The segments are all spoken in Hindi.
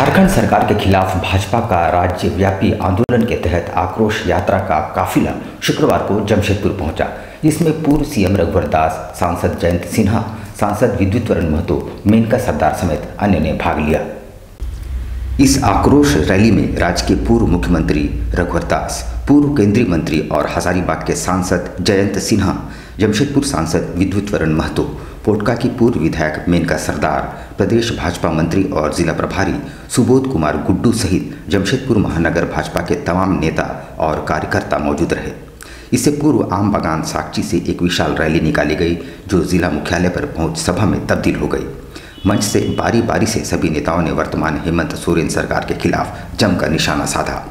झारखंड सरकार के खिलाफ भाजपा का राज्यव्यापी आंदोलन के तहत आक्रोश यात्रा का काफिला शुक्रवार को जमशेदपुर पहुंचा, जिसमें पूर्व सीएम रघुवर दास, सांसद जयंत सिन्हा, सांसद विद्युत वरण महतो, मेनका सरदार समेत अन्य ने भाग लिया। इस आक्रोश रैली में राज्य के पूर्व मुख्यमंत्री रघुवर दास, पूर्व केंद्रीय मंत्री और हजारीबाग के सांसद जयंत सिन्हा, जमशेदपुर सांसद विद्युत वरण महतो, पोटका की पूर्व विधायक मेनका सरदार, प्रदेश भाजपा मंत्री और जिला प्रभारी सुबोध कुमार गुड्डू सहित जमशेदपुर महानगर भाजपा के तमाम नेता और कार्यकर्ता मौजूद रहे। इससे पूर्व आम बागान साक्षी से एक विशाल रैली निकाली गई, जो जिला मुख्यालय पर पहुंच सभा में तब्दील हो गई। मंच से बारी बारी से सभी नेताओं ने वर्तमान हेमंत सोरेन सरकार के खिलाफ जमकर निशाना साधा।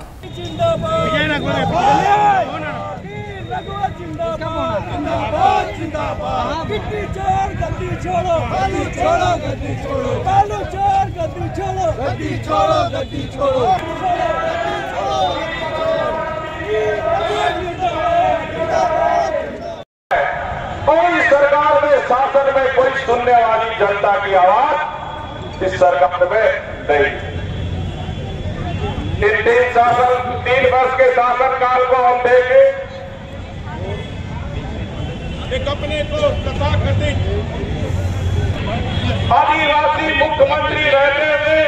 कोई सरकार में, शासन में कोई सुनने वाली जनता की आवाज इस सरकार में नहीं। तीन वर्ष के शासनकाल को हम देखें, एक अपने को तथाकथित आदिवासी मुख्यमंत्री रहते हुए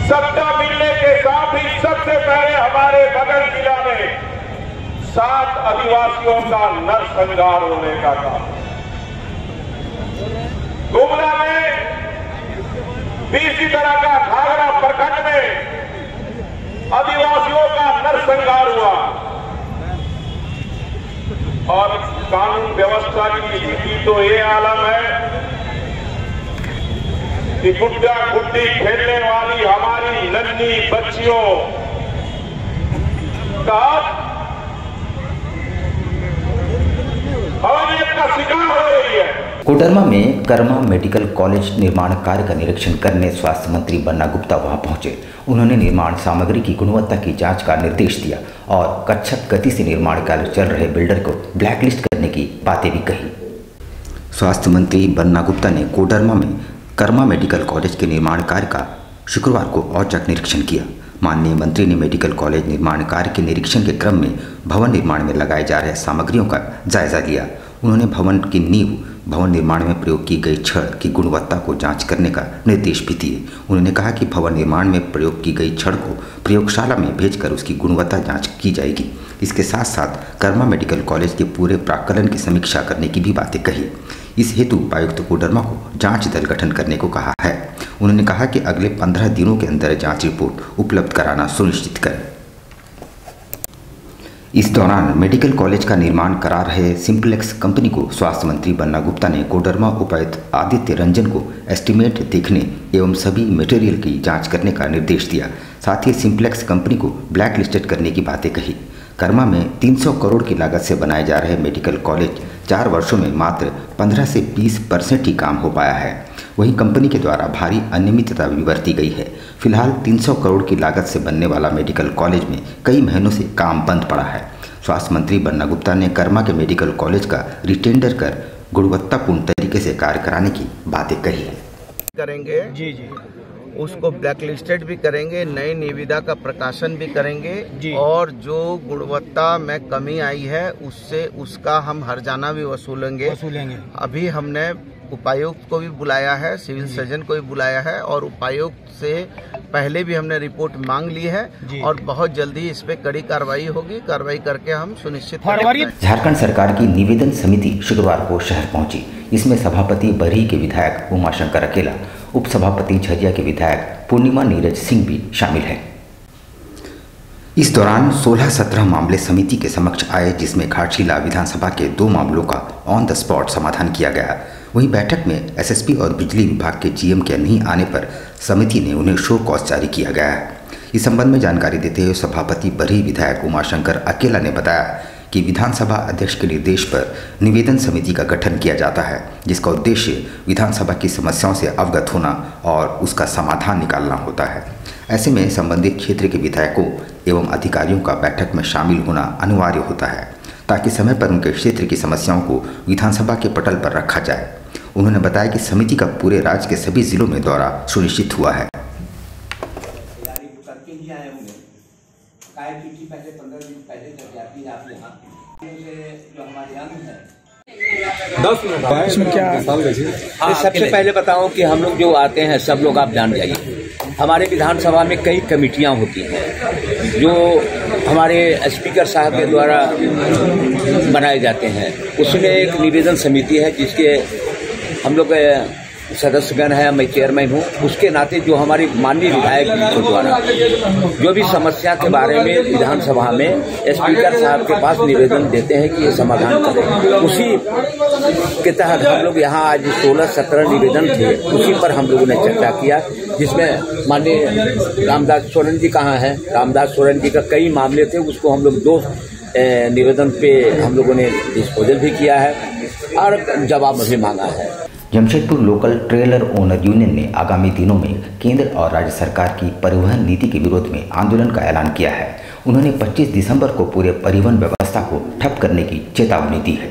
सत्ता मिलने के साथ ही सबसे पहले हमारे बगल जिला में 7 आदिवासियों का नरसंहार होने का काम। गुमला में भी इसी तरह का घाघरा प्रखंड में आदिवासियों का नरसंहार हुआ और कानून व्यवस्था की स्थिति तो ये आलम है कि गुड्डा गुड्डी खेलने वाली हमारी नन्ही बच्चियों का अवैध का शिकार हो रही है। कोडरमा में कर्मा मेडिकल कॉलेज निर्माण कार्य का निरीक्षण करने स्वास्थ्य मंत्री बन्ना गुप्ता वहां पहुंचे। उन्होंने निर्माण सामग्री की गुणवत्ता की जांच का निर्देश दिया और कच्छप गति से निर्माण कार्य चल रहे बिल्डर को ब्लैकलिस्ट करने की बातें भी कही। स्वास्थ्य मंत्री बन्ना गुप्ता ने कोडरमा में कर्मा मेडिकल कॉलेज के निर्माण कार्य का शुक्रवार को औचक निरीक्षण किया। माननीय मंत्री ने मेडिकल कॉलेज निर्माण कार्य के निरीक्षण के क्रम में भवन निर्माण में लगाए जा रहे सामग्रियों का जायजा लिया। उन्होंने भवन की नींव, भवन निर्माण में प्रयोग की गई छड़ की गुणवत्ता को जांच करने का निर्देश भी दिए। उन्होंने कहा कि भवन निर्माण में प्रयोग की गई छड़ को प्रयोगशाला में भेजकर उसकी गुणवत्ता जांच की जाएगी। इसके साथ साथ कर्मा मेडिकल कॉलेज के पूरे प्राक्कलन की समीक्षा करने की भी बातें कही। इस हेतु उपायुक्त कोडरमा को जांच दल गठन करने को कहा है। उन्होंने कहा कि अगले 15 दिनों के अंदर जांच रिपोर्ट उपलब्ध कराना सुनिश्चित करें। इस दौरान मेडिकल कॉलेज का निर्माण करा रहे सिंप्लेक्स कंपनी को स्वास्थ्य मंत्री बन्ना गुप्ता ने कोडरमा उपायुक्त आदित्य रंजन को एस्टीमेट देखने एवं सभी मटेरियल की जांच करने का निर्देश दिया। साथ ही सिंप्लेक्स कंपनी को ब्लैक लिस्टेड करने की बातें कही। कर्मा में 300 करोड़ की लागत से बनाए जा रहे मेडिकल कॉलेज 4 वर्षों में मात्र 15 से 20% ही काम हो पाया है। वहीं कंपनी के द्वारा भारी अनियमितता भी बरती गई है। फिलहाल 300 करोड़ की लागत से बनने वाला मेडिकल कॉलेज में कई महीनों से काम बंद पड़ा है। स्वास्थ्य मंत्री बन्ना गुप्ता ने कर्मा के मेडिकल कॉलेज का रिटेंडर कर गुणवत्तापूर्ण तरीके से कार्य कराने की बातें कही है। करेंगे जी उसको ब्लैक लिस्टेड भी करेंगे, नई निविदा का प्रकाशन भी करेंगे और जो गुणवत्ता में कमी आई है उसका हम हर्जाना भी वसूलेंगे। अभी हमने उपायुक्त को भी बुलाया है, सिविल सर्जन को भी बुलाया है और उपायुक्त से पहले भी हमने रिपोर्ट मांग ली है और बहुत जल्दी इस पे कड़ी कार्रवाई होगी। कार्रवाई करके हम सुनिश्चित करेंगे। झारखंड सरकार की निवेदन समिति शुक्रवार को शहर पहुंची। इसमें सभापति बरही के विधायक उमाशंकर अकेला, उप सभापति झरिया के विधायक पूर्णिमा नीरज सिंह भी शामिल है। इस दौरान 16-17 मामले समिति के समक्ष आए, जिसमें घाटशिला विधानसभा के 2 मामलों का ऑन द स्पॉट समाधान किया गया। वहीं बैठक में एसएसपी और बिजली विभाग के जीएम के नहीं आने पर समिति ने उन्हें शो कॉज जारी किया गया है। इस संबंध में जानकारी देते हुए सभापति बरही विधायक उमाशंकर अकेला ने बताया कि विधानसभा अध्यक्ष के निर्देश पर निवेदन समिति का गठन किया जाता है, जिसका उद्देश्य विधानसभा की समस्याओं से अवगत होना और उसका समाधान निकालना होता है। ऐसे में संबंधित क्षेत्र के विधायकों एवं अधिकारियों का बैठक में शामिल होना अनिवार्य होता है, ताकि समय पर उनके क्षेत्र की समस्याओं को विधानसभा के पटल पर रखा जाए। उन्होंने बताया कि समिति का पूरे राज्य के सभी जिलों में दौरा सुनिश्चित हुआ है। शायद चिट्ठी पहले 15 दिन पहले तक जाती है आप यहाँ जो हमारे अंग है 10 मिनट इसमें क्या सबसे पहले बताऊं कि हम लोग जो आते हैं सब लोग आप जान जाइए, हमारे विधानसभा में कई कमेटियां होती हैं जो हमारे स्पीकर साहब के द्वारा बनाए जाते हैं। उसमें एक निवेदन समिति है जिसके हम लोग सदस्यगण है, मैं चेयरमैन हूँ। उसके नाते जो हमारी माननीय विधायक के द्वारा जो भी समस्या के बारे में विधानसभा में स्पीकर साहब के पास निवेदन देते हैं कि ये समाधान करें, उसी के तहत हम लोग यहाँ आज 16-17 निवेदन थे, उसी पर हम लोगों ने चर्चा किया, जिसमें माननीय रामदास सोरेन जी कहाँ हैं, रामदास सोरेन जी का कई मामले थे, उसको हम लोग 2 निवेदन पे हम लोगों ने डिस्पोजल भी किया है और जवाब भी मांगा है। Jamshedpur local trailer owner union ने आगामी दिनों में केंद्र और राज्य सरकार की परिवहन नीति के विरोध में आंदोलन का ऐलान किया है। उन्होंने 25 दिसंबर को पूरे परिवहन व्यवस्था को ठप करने की चेतावनी दी है।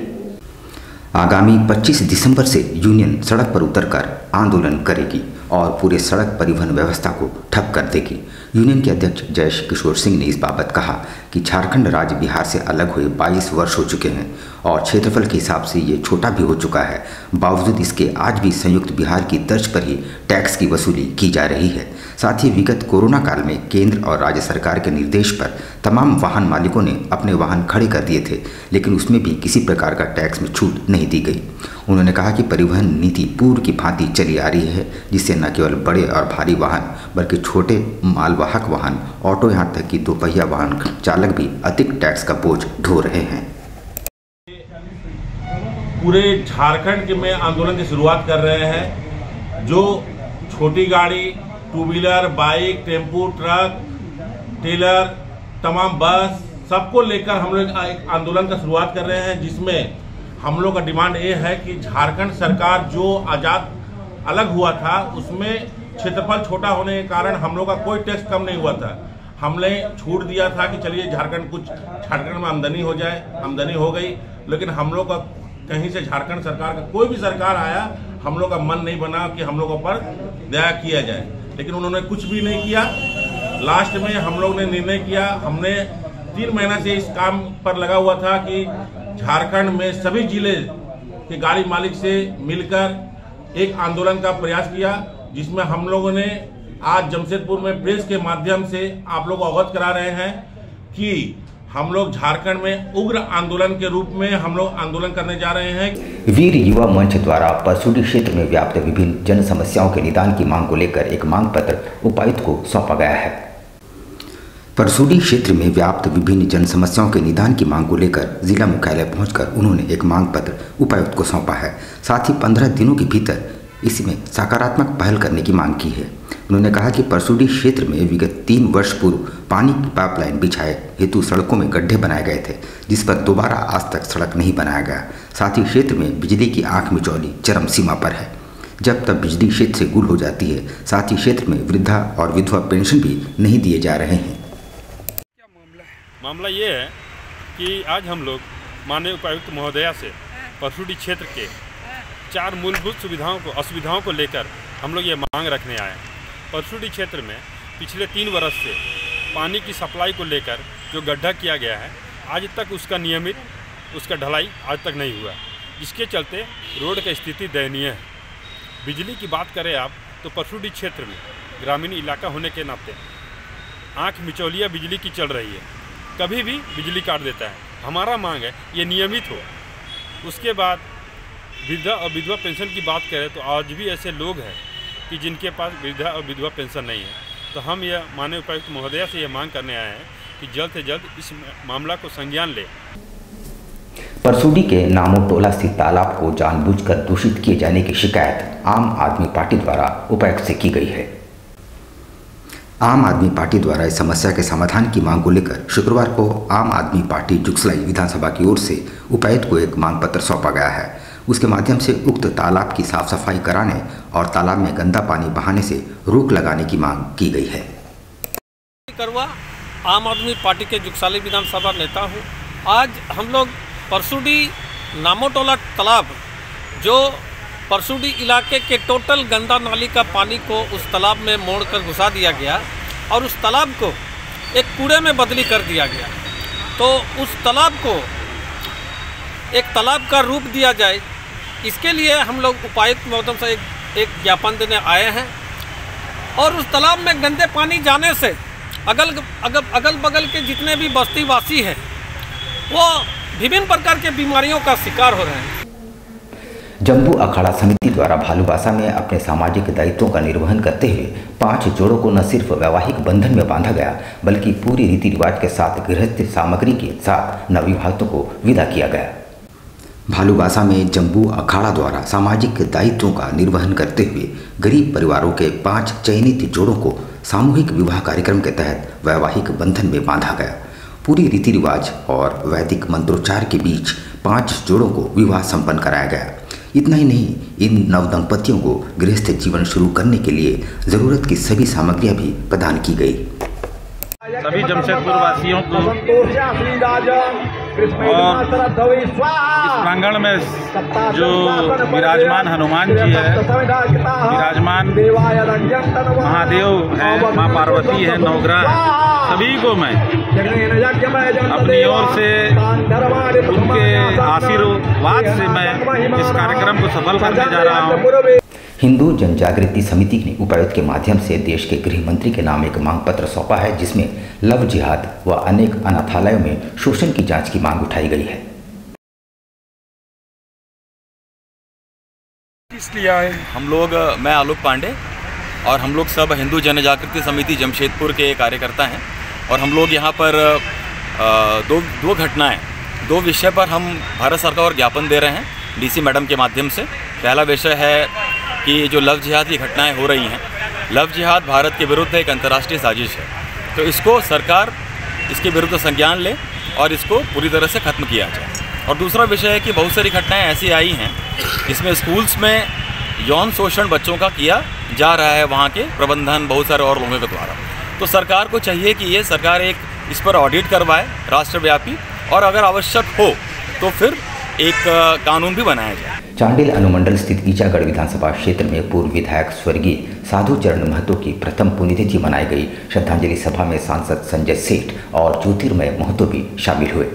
आगामी 25 दिसंबर से यूनियन सड़क पर उतरकर आंदोलन करेगी और पूरे सड़क परिवहन व्यवस्था को ठप कर देगी। यूनियन के अध्यक्ष जयेश किशोर सिंह ने इस बाबत कहा कि झारखंड राज्य बिहार से अलग हुए 22 वर्ष हो चुके हैं और क्षेत्रफल के हिसाब से ये छोटा भी हो चुका है। बावजूद इसके आज भी संयुक्त बिहार की तर्ज पर ही टैक्स की वसूली की जा रही है। साथ ही विगत कोरोना काल में केंद्र और राज्य सरकार के निर्देश पर तमाम वाहन मालिकों ने अपने वाहन खड़े कर दिए थे, लेकिन उसमें भी किसी प्रकार का टैक्स में छूट नहीं दी गई। उन्होंने कहा कि परिवहन नीति पूर्व की भांति चली आ रही है, जिससे न केवल बड़े और भारी वाहन बल्कि छोटे मालवाहक वाहन, ऑटो, यहाँ तक कि 2 पहिया वाहन चालक भी अधिक टैक्स का बोझ ढो रहे हैं। पूरे झारखंड में आंदोलन की शुरुआत कर रहे हैं। जो छोटी गाड़ी, 2 wheeler, bike, tempo, truck, trailer, तमाम बस, सबको लेकर हम लोग एक आंदोलन का शुरुआत कर रहे हैं, जिसमें हम लोग का डिमांड ये है कि झारखंड सरकार जो आज़ाद अलग हुआ था उसमें क्षेत्रफल छोटा होने के कारण हम लोग का कोई टैक्स कम नहीं हुआ था। हमने छूट दिया था कि चलिए झारखंड में आमदनी हो जाए, आमदनी हो गई, लेकिन हम लोग का कहीं से झारखंड सरकार का कोई भी सरकार आया, हम लोग का मन नहीं बना कि हम लोगों पर दया किया जाए, लेकिन उन्होंने कुछ भी नहीं किया। लास्ट में हम लोग ने निर्णय किया, हमने 3 महीना से इस काम पर लगा हुआ था कि झारखंड में सभी जिले के गाड़ी मालिक से मिलकर एक आंदोलन का प्रयास किया, जिसमें हम लोगों ने आज जमशेदपुर में प्रेस के माध्यम से आप लोग अवगत करा रहे हैं कि हम लोग झारखंड में उग्र आंदोलन के रूप में हम लोग आंदोलन करने जा रहे हैं। वीर युवा मंच द्वारा परसूडी क्षेत्र में व्याप्त विभिन्न जन समस्याओं के निदान की मांग को लेकर एक मांग पत्र उपायुक्त को सौंपा गया है। परसूडी क्षेत्र में व्याप्त विभिन्न जन समस्याओं के निदान की मांग को लेकर जिला मुख्यालय पहुंचकर उन्होंने एक मांग पत्र उपायुक्त को सौंपा है। साथ ही 15 दिनों के भीतर इसमें सकारात्मक पहल करने की मांग की है। उन्होंने कहा कि परसूडी क्षेत्र में विगत 3 वर्ष पूर्व पानी की पाइपलाइन बिछाए हेतु सड़कों में गड्ढे बनाए गए थे, जिस पर दोबारा आज तक सड़क नहीं बनाया गया। साथ ही क्षेत्र में बिजली की आंख मिचौली चरम सीमा पर है। जब तक बिजली क्षेत्र से गुल हो जाती है, साथ ही क्षेत्र में वृद्धा और विधवा पेंशन भी नहीं दिए जा रहे हैं। मामला ये है कि आज हम लोग माननीय उपायुक्त महोदया से परसूडी क्षेत्र के 4 मूलभूत असुविधाओं को लेकर हम लोग ये मांग रखने आए हैं। परसूडी क्षेत्र में पिछले 3 वर्ष से पानी की सप्लाई को लेकर जो गड्ढा किया गया है, आज तक उसका ढलाई आज तक नहीं हुआ, जिसके चलते रोड की स्थिति दयनीय है। बिजली की बात करें आप तो परसूडी क्षेत्र में ग्रामीण इलाका होने के नाते आँख मिचौलिया बिजली की चल रही है, कभी भी बिजली काट देता है। हमारा मांग है ये नियमित हो। उसके बाद वृद्धा और विधवा पेंशन की बात करें तो आज भी ऐसे लोग हैं कि जिनके पास वृद्धा और विधवा पेंशन नहीं है। तो हम यह माननीय उपायुक्त महोदया से ये मांग करने आए हैं कि जल्द से जल्द इस मामला को संज्ञान ले। परसूडी के नामो टोला स्थित तालाब को जानबूझकर दूषित किए जाने की शिकायत आम आदमी पार्टी द्वारा उपायुक्त से की गई है। आम आदमी पार्टी द्वारा इस समस्या के समाधान की मांग को लेकर शुक्रवार को आम आदमी पार्टी जुगसलाई विधानसभा की ओर से उपायुक्त को एक मांग पत्र सौंपा गया है। उसके माध्यम से उक्त तालाब की साफ सफाई कराने और तालाब में गंदा पानी बहाने से रोक लगाने की मांग की गई है। करवा आम आदमी पार्टी के जुगसलाई विधानसभा नेता हूँ। आज हम लोग परसूडी नामोटोला तालाब, जो परसूडी इलाके के टोटल गंदा नाली का पानी को उस तालाब में मोड़कर घुसा दिया गया और उस तालाब को एक कूड़े में बदली कर दिया गया। तो उस तालाब को एक तालाब का रूप दिया जाए, इसके लिए हम लोग उपायुक्त महोदय से एक ज्ञापन देने आए हैं। और उस तालाब में गंदे पानी जाने से अगल बगल के जितने भी बस्तीवासी हैं वो विभिन्न प्रकार के बीमारियों का शिकार हो रहे हैं। जम्बू अखाड़ा समिति द्वारा भालूबासा में अपने सामाजिक दायित्वों का निर्वहन करते हुए 5 जोड़ों को न सिर्फ वैवाहिक बंधन में बांधा गया, बल्कि पूरी रीति रिवाज के साथ गृहस्थ सामग्री के साथ नवविवाहितों को विदा किया गया। भालूबासा में जम्बू अखाड़ा द्वारा सामाजिक दायित्वों का निर्वहन करते हुए गरीब परिवारों के 5 चयनित जोड़ों को सामूहिक विवाह कार्यक्रम के तहत वैवाहिक बंधन में बांधा गया। पूरी रीति रिवाज और वैदिक मंत्रोच्चार के बीच 5 जोड़ों को विवाह संपन्न कराया गया। इतना ही नहीं, इन नवदंपतियों को गृहस्थ जीवन शुरू करने के लिए जरूरत की सभी सामग्रियां भी प्रदान की गई। सभी जमशेदपुर वासियों को और इस प्रांगण में जो विराजमान हनुमान जी है, विराजमान महादेव है, माँ पार्वती है, नवग्रह है, सभी को मैं अपनी ओर से उनके आशीर्वाद से मैं इस कार्यक्रम को सफल करने जा रहा हूँ। हिंदू जनजागृति समिति ने उपायुक्त के माध्यम से देश के गृह मंत्री के नाम एक मांग पत्र सौंपा है, जिसमें लव जिहाद व अनेक अनाथालयों में शोषण की जांच की मांग उठाई गई है। इसलिए आए हम लोग, मैं आलोक पांडे और हम लोग सब हिंदू जनजागृति समिति जमशेदपुर के कार्यकर्ता हैं और हम लोग यहाँ पर दो घटनाएं, 2 विषय पर हम भारत सरकार को ज्ञापन दे रहे हैं डीसी मैडम के माध्यम से। पहला विषय है कि जो लव जिहाद की घटनाएं हो रही हैं, लव जिहाद भारत के विरुद्ध एक अंतर्राष्ट्रीय साजिश है, तो इसको सरकार इसके विरुद्ध संज्ञान ले और इसको पूरी तरह से ख़त्म किया जाए। और दूसरा विषय है कि बहुत सारी घटनाएं ऐसी आई हैं जिसमें स्कूल्स में यौन शोषण बच्चों का किया जा रहा है, वहाँ के प्रबंधन बहुत सारे और लोगों के द्वारा। तो सरकार को चाहिए कि ये सरकार एक इस पर ऑडिट करवाए राष्ट्रव्यापी, और अगर आवश्यक हो तो फिर एक कानून भी बनाया जाए। चांडिल अनुमंडल स्थित ईचागढ़ विधानसभा क्षेत्र में पूर्व विधायक स्वर्गीय साधु चरण महतो की प्रथम पुण्यतिथि मनाई गई। श्रद्धांजलि सभा में सांसद संजय सेठ और ज्योतिर्मय महतो भी शामिल हुए।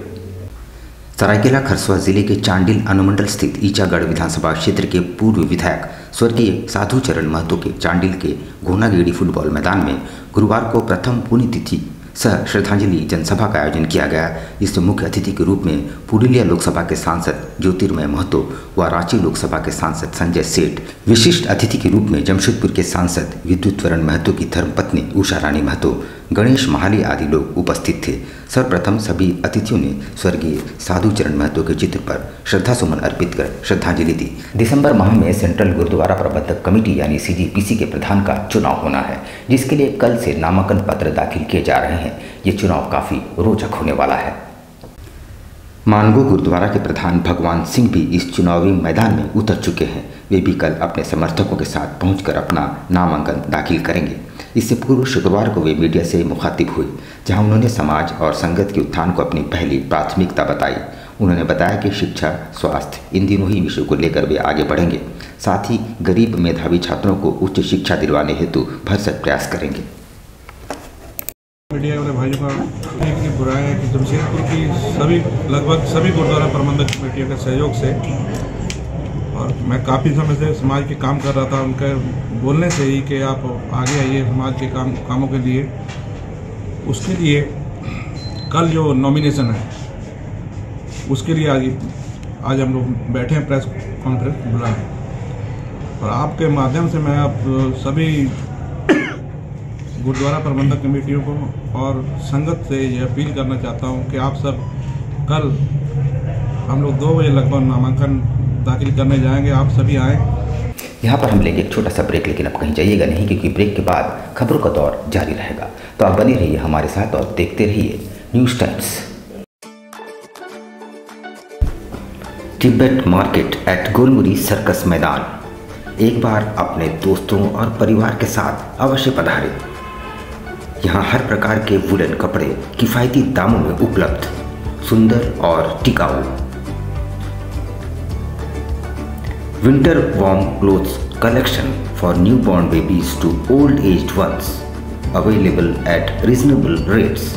सरायकेला खरसुआ जिले के चांडिल अनुमंडल स्थित ईचागढ़ विधानसभा क्षेत्र के पूर्व विधायक स्वर्गीय साधु चरण महतो के चांडिल के घोनागेड़ी फुटबॉल मैदान में गुरुवार को प्रथम पुण्यतिथि सह श्रद्धांजलि जनसभा का आयोजन किया गया। इसमें मुख्य अतिथि के रूप में पुरुलिया लोकसभा के सांसद ज्योतिर्मय महतो व रांची लोकसभा के सांसद संजय सेठ, विशिष्ट अतिथि के रूप में जमशेदपुर के सांसद विद्युतवरण महतो की धर्मपत्नी उषा रानी महतो, गणेश महाली आदि लोग उपस्थित थे। सर्वप्रथम सभी अतिथियों ने स्वर्गीय साधु चरण महतो के चित्र पर श्रद्धासुमन अर्पित कर श्रद्धांजलि दी। दिसंबर माह में सेंट्रल गुरुद्वारा प्रबंधक कमेटी यानी CGPC के प्रधान का चुनाव होना है, जिसके लिए कल से नामांकन पत्र दाखिल किए जा रहे हैं। ये चुनाव काफी रोचक होने वाला है। मानगो गुरुद्वारा के प्रधान भगवान सिंह भी इस चुनावी मैदान में उतर चुके हैं। वे भी कल अपने समर्थकों के साथ पहुंचकर अपना नामांकन दाखिल करेंगे। इससे पूर्व शुक्रवार को वे मीडिया से मुखातिब हुए, जहां उन्होंने समाज और संगत के उत्थान को अपनी पहली प्राथमिकता बताई। उन्होंने बताया कि शिक्षा, स्वास्थ्य इन तीनों ही विषयों को लेकर वे आगे बढ़ेंगे। साथ ही गरीब मेधावी छात्रों को उच्च शिक्षा दिलवाने हेतु भरसक प्रयास करेंगे। मीडिया वाले भाइयों का एक बुरा है कि जमशेदपुर की लगभग सभी गुरुद्वारा प्रबंधक कमेटियों के सहयोग से, और मैं काफ़ी समय से समाज के काम कर रहा था, उनके बोलने से ही कि आप आगे आइए समाज के कामों के लिए। उसके लिए कल जो नॉमिनेशन है उसके लिए आज हम लोग बैठे हैं, प्रेस कॉन्फ्रेंस बुलाए, और आपके माध्यम से मैं आप सभी गुरुद्वारा प्रबंधक कमेटियों को और संगत से ये अपील करना चाहता हूँ कि आप सब कल हम लोग 2 बजे लगभग नामांकन दाखिल करने जाएंगे, आप सभी आएँ। यहाँ पर हम लेंगे एक छोटा सा ब्रेक, लेकिन अब कहीं जाइएगा नहीं, क्योंकि ब्रेक के बाद खबरों का दौर जारी रहेगा। तो आप बने रहिए हमारे साथ और देखते रहिए news times. Tibet market at Golmuri circus मैदान। एक बार अपने दोस्तों और परिवार के साथ अवश्य पधारें। यहाँ हर प्रकार के वुलन कपड़े किफ़ायती दामों में उपलब्ध, सुंदर और टिकाऊ। Winter warm clothes collection for newborn babies to old aged ones. available at reasonable rates.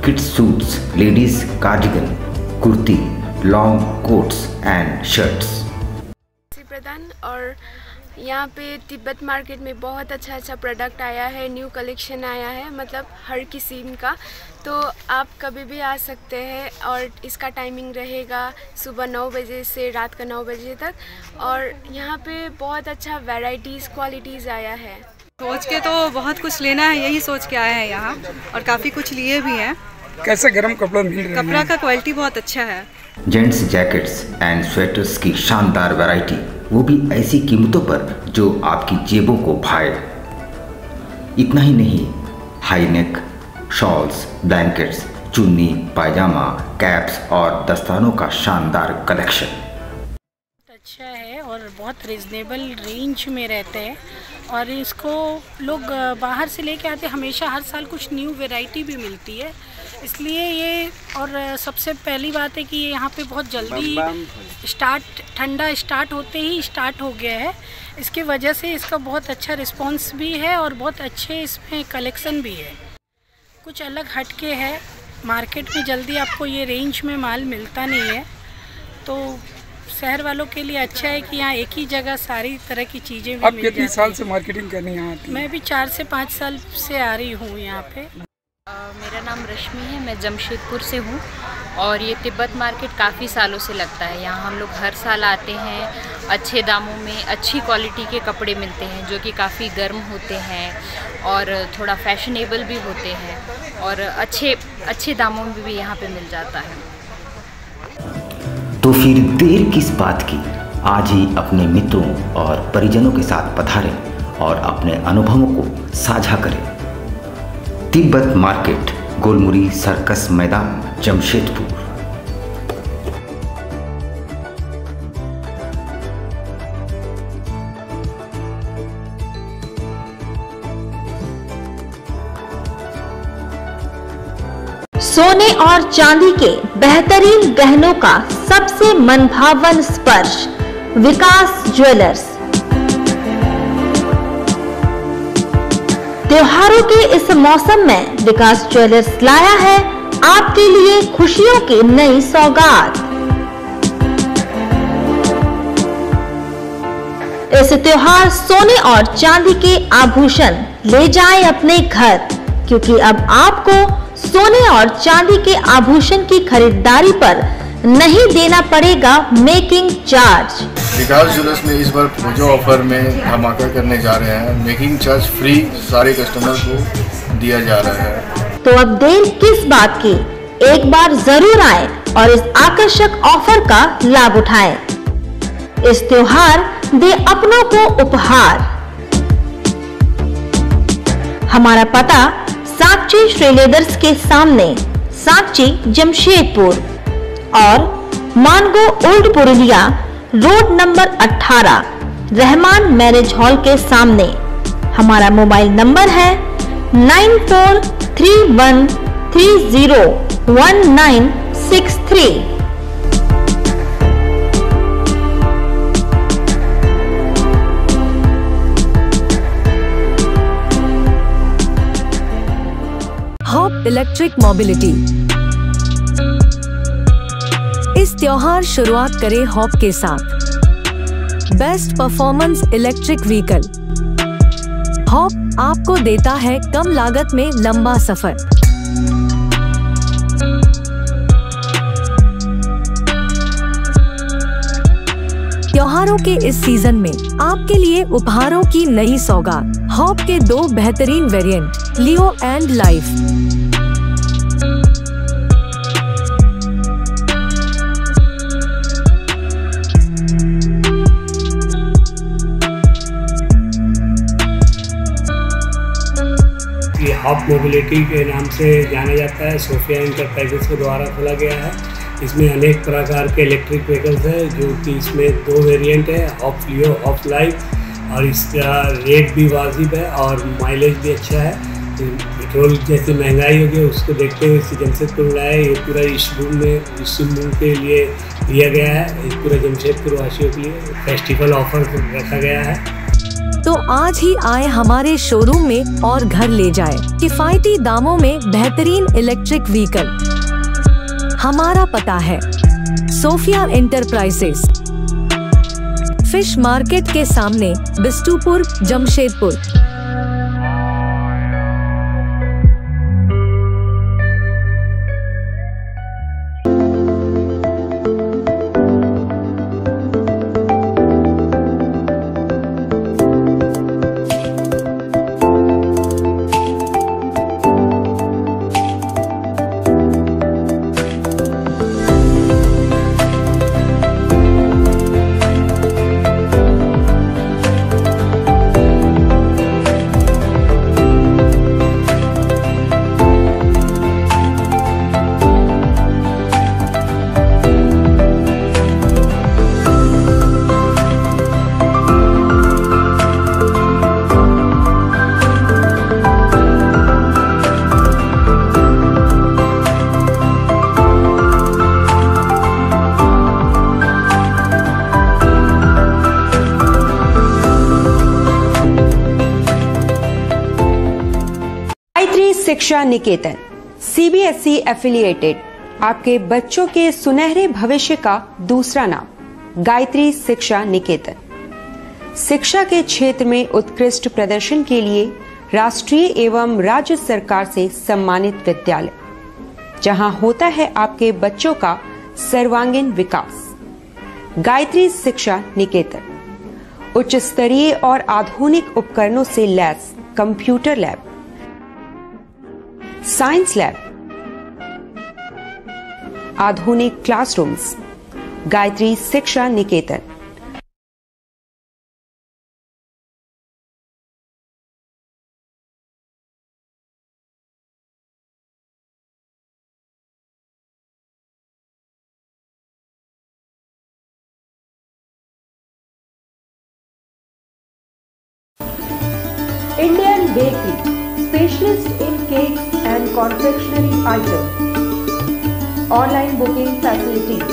Kids suits, ladies cardigan, kurti, long coats and shirts. प्रधान और यहाँ पे तिब्बत मार्केट में बहुत अच्छा प्रोडक्ट आया है, न्यू कलेक्शन आया है, मतलब हर किस्म का। तो आप कभी भी आ सकते हैं और इसका टाइमिंग रहेगा सुबह 9 बजे से रात का 9 बजे तक। और यहाँ पे बहुत अच्छा वैरायटीज़ क्वालिटीज़ आया है। सोच के तो बहुत कुछ लेना है, यही सोच के आए हैं यहाँ और काफ़ी कुछ लिए भी हैं। कैसे गर्म कपड़ा मिल रहा है? कपड़ा का क्वालिटी बहुत अच्छा है। जेंट्स जैकेट्स एंड स्वेटर्स की शानदार वैरायटी, वो भी ऐसी कीमतों पर जो आपकी जेबों को भाए। इतना ही नहीं, हाई नेक शॉल्स, ब्लैंकेट्स, चुन्नी, पायजामा, कैप्स और दस्तानों का शानदार कलेक्शन। अच्छा है और बहुत रिजनेबल रेंज में रहते हैं और इसको लोग बाहर से लेके आते, हमेशा हर साल कुछ न्यू वैरायटी भी मिलती है, इसलिए ये। और सबसे पहली बात है कि ये यहाँ पे बहुत जल्दी ठंडा स्टार्ट होते ही स्टार्ट हो गया है, इसकी वजह से इसका बहुत अच्छा रिस्पांस भी है और बहुत अच्छे इसमें कलेक्शन भी है। कुछ अलग हटके है, मार्केट में जल्दी आपको ये रेंज में माल मिलता नहीं है, तो शहर वालों के लिए अच्छा है कि यहाँ एक ही जगह सारी तरह की चीज़ें भी मिल जाती हैं। आप कितने साल से मार्केटिंग करने यहाँ आती हैं? मैं भी 4 से 5 साल से आ रही हूँ यहाँ पे। मेरा नाम रश्मि है, मैं जमशेदपुर से हूँ और ये तिब्बत मार्केट काफ़ी सालों से लगता है। यहाँ हम लोग हर साल आते हैं, अच्छे दामों में अच्छी क्वालिटी के कपड़े मिलते हैं जो कि काफ़ी गर्म होते हैं और थोड़ा फैशनेबल भी होते हैं और अच्छे दामों में भी यहाँ पे मिल जाता है। तो फिर देर किस बात की, आज ही अपने मित्रों और परिजनों के साथ पधारें और अपने अनुभवों को साझा करें। तिब्बत मार्केट, गोलमुरी सर्कस मैदान, जमशेदपुर। सोने और चांदी के बेहतरीन गहनों का सबसे मनभावन स्पर्श, विकास ज्वेलर्स। त्योहारों के इस मौसम में विकास ज्वेलर्स लाया है आपके लिए खुशियों की नई सौगात। इस त्योहार सोने और चांदी के आभूषण ले जाएं अपने घर, क्योंकि अब आपको सोने और चांदी के आभूषण की खरीदारी पर नहीं देना पड़ेगा मेकिंग चार्ज। विकास ज्वेलर्स में इस बार पूजा ऑफर में धमाका करने जा रहे हैं। मेकिंग चार्ज फ्री सारे कस्टमर को दिया जा रहा है। तो अब देर किस बात की, एक बार जरूर आए और इस आकर्षक ऑफर का लाभ उठाएं। इस त्योहार दे अपनों को उपहार। हमारा पता साक्षी श्रीलेदर्स के सामने, साक्षी जमशेदपुर और Mango old Purulia road number 18, Rahman marriage hall के सामने। हमारा मोबाइल नंबर है 9431301963। Hop electric mobility. इस त्योहार शुरुआत करें हॉप के साथ। Best performance electric vehicle. Hop आपको देता है कम लागत में लंबा सफर। त्योहारों के इस सीजन में आपके लिए उपहारों की नई सौगात। हॉप के 2 बेहतरीन वेरिएंट, लियो एंड लाइफ। ये हॉप मोबिलिटी के नाम से जाना जाता है, सोफिया इंटरप्राइजेस के द्वारा खोला गया है। इसमें अनेक प्रकार के इलेक्ट्रिक व्हीकल्स है, जो कि इसमें 2 वेरिएंट है, हॉप लियो, हॉप लाइफ। और इसका रेट भी वाजिब है और माइलेज भी अच्छा है। पेट्रोल जैसी महंगाई होगी उसको देखते हुए इसे जमशेदपुर लाया है। ये पूरा इस मूव के लिए दिया गया है, इस पूरे जमशेदपुर वासियों के लिए फेस्टिवल ऑफर रखा गया है। तो आज ही आए हमारे शोरूम में और घर ले जाए किफायती दामों में बेहतरीन इलेक्ट्रिक व्हीकल। हमारा पता है सोफिया एंटरप्राइजेस, फिश मार्केट के सामने, बिष्टुपुर, जमशेदपुर। शिक्षा निकेतन सीबीएसई एफिलिएटेड आपके बच्चों के सुनहरे भविष्य का दूसरा नाम गायत्री शिक्षा निकेतन। शिक्षा के क्षेत्र में उत्कृष्ट प्रदर्शन के लिए राष्ट्रीय एवं राज्य सरकार से सम्मानित विद्यालय, जहां होता है आपके बच्चों का सर्वांगीण विकास। गायत्री शिक्षा निकेतन उच्च स्तरीय और आधुनिक उपकरणों से lace computer lab, science lab, आधुनिक क्लासरूम्स। गायत्री शिक्षा निकेतन। Indian Bakery, specialist in cakes and confectionery items. Online booking facilities.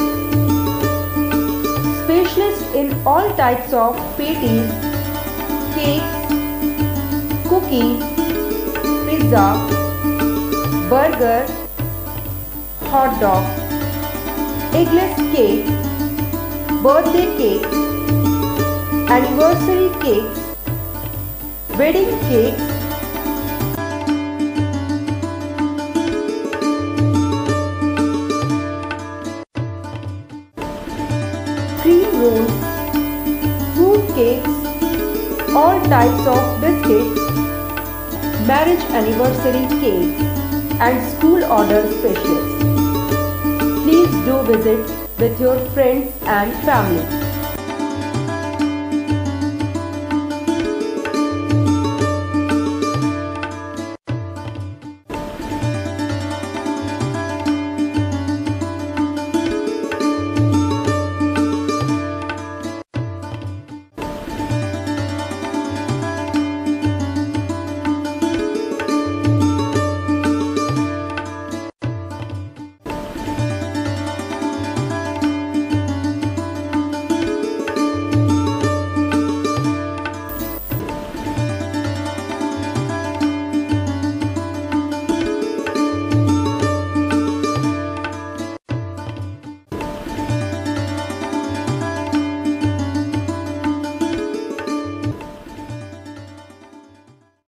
Specialist in all types of patties, cakes, cookies, pizza, burger, hot dog, eggless cake, birthday cake, anniversary cakes, wedding cakes, cream rolls, fruit cakes, all types of biscuits, marriage anniversary cakes and school order specials. Please do visit with your friends and family.